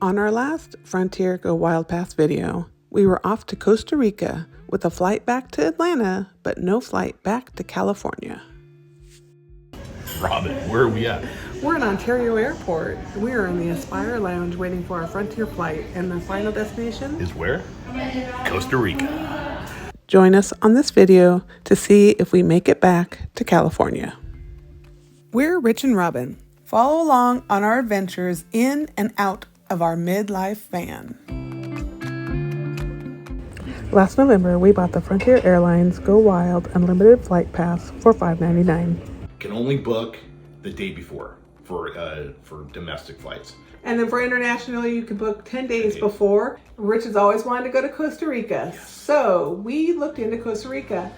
On our last Frontier Go Wild Pass video, we were off to Costa Rica with a flight back to Atlanta, but no flight back to California. Robin, where are we at? We're in Ontario Airport. We are in the Aspire Lounge waiting for our Frontier flight, and the final destination Is where? Costa Rica. Join us on this video to see if we make it back to California. We're Rich and Robin. Follow along on our adventures in and out of our midlife van. Last November, we bought the Frontier Airlines Go Wild Unlimited Flight Pass for $5.99. Can only book the day before for domestic flights. And then for international, you can book 10 days before. Rich has always wanted to go to Costa Rica. Yes. So we looked into Costa Rica.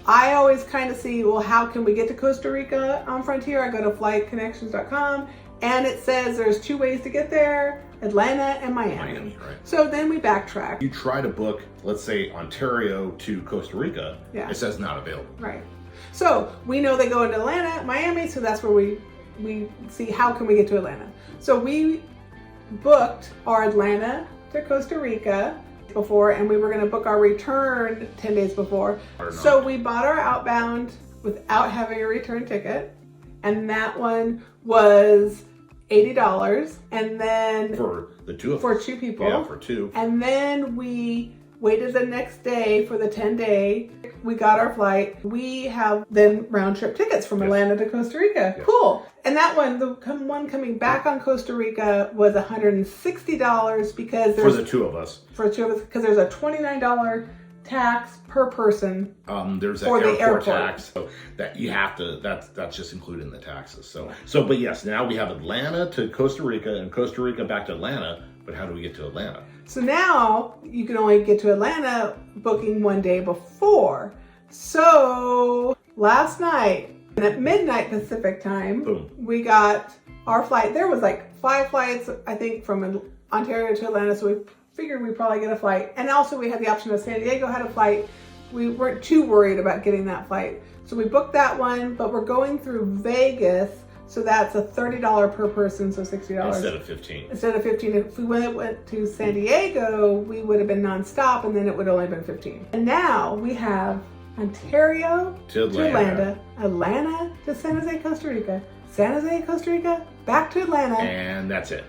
I always kind of see, well, how can we get to Costa Rica on Frontier? I go to flightconnections.com and it says there's 2 ways to get there, Atlanta and Miami. Right. So then we backtrack. You try to book, let's say, Ontario to Costa Rica, It says not available. Right. So we know they go into Atlanta, Miami, so that's where we see how can we get to Atlanta. So we booked our Atlanta to Costa Rica before, and we were going to book our return 10 days before. So we bought our outbound without having a return ticket, and that one was $80, and then For the two of us. for 2 people. Yeah, for 2. And then we waited the next day for the 10-day. We got our flight. We have then round trip tickets from Atlanta to Costa Rica. Yes. Cool. And that one, the one coming back on Costa Rica was $160 because For the 2 of us. for 2 of us, because there's a $29 tax per person. There's For an the airport airport. tax, so that you have to. That's just included in the taxes. So, but yes, now we have Atlanta to Costa Rica and Costa Rica back to Atlanta. But how do we get to Atlanta? So now you can only get to Atlanta booking 1 day before. So last night at midnight Pacific time, Boom. we got our flight. There was like 5 flights, I think, from Ontario to Atlanta. So we figured we'd probably get a flight. And also we had the option of San Diego had a flight. We weren't too worried about getting that flight. So we booked that one, but we're going through Vegas. So that's a $30 per person, so $60. Instead of 15. Instead of 15, if we went to San Diego, we would have been nonstop, and then it would only have been 15. And now we have Ontario To Atlanta. Atlanta to San Jose, Costa Rica, San Jose, Costa Rica, back to Atlanta. And that's it.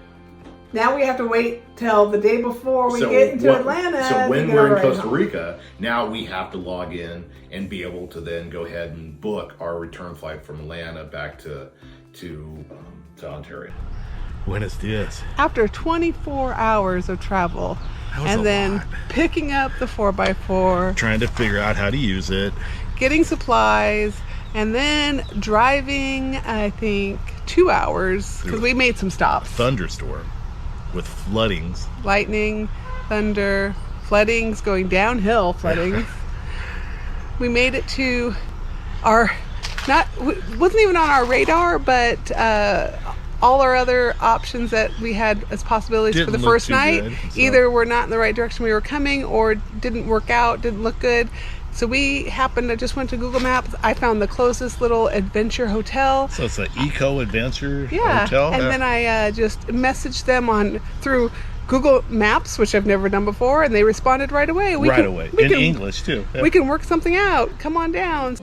Now we have to wait till the day before we get into Atlanta. So when to we're in get Costa home. Rica, now we have to log in and be able to then go ahead and book our return flight from Atlanta back to Ontario. Buenos dias. After 24 hours of travel, and then picking up the 4x4, Trying to figure out how to use it. getting supplies, and then driving, I think, 2 hours, because we made some stops. Thunderstorm with floodings. Lightning, thunder, floodings, going downhill floodings. We made it to wasn't even on our radar, but all our other options that we had as possibilities Didn't for the look first too night, good, so. either were not in the right direction we were coming, or didn't work out, didn't look good. So we happened to just went to Google Maps. I found the closest little adventure hotel. So it's an eco-adventure Yeah, hotel? and then I just messaged them through Google Maps, which I've never done before, and they responded right away. In English, too. Yeah. We can work something out. Come on down.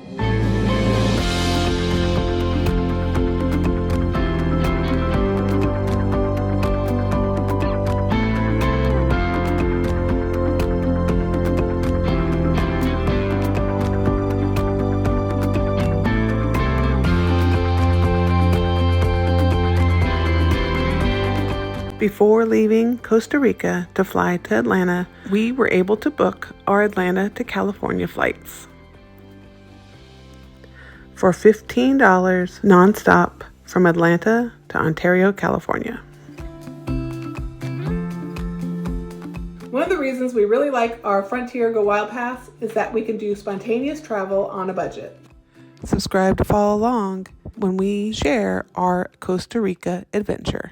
Before leaving Costa Rica to fly to Atlanta, we were able to book our Atlanta to California flights for $15 nonstop from Atlanta to Ontario, California. One of the reasons we really like our Frontier Go Wild Pass is that we can do spontaneous travel on a budget. Subscribe to follow along when we share our Costa Rica adventure.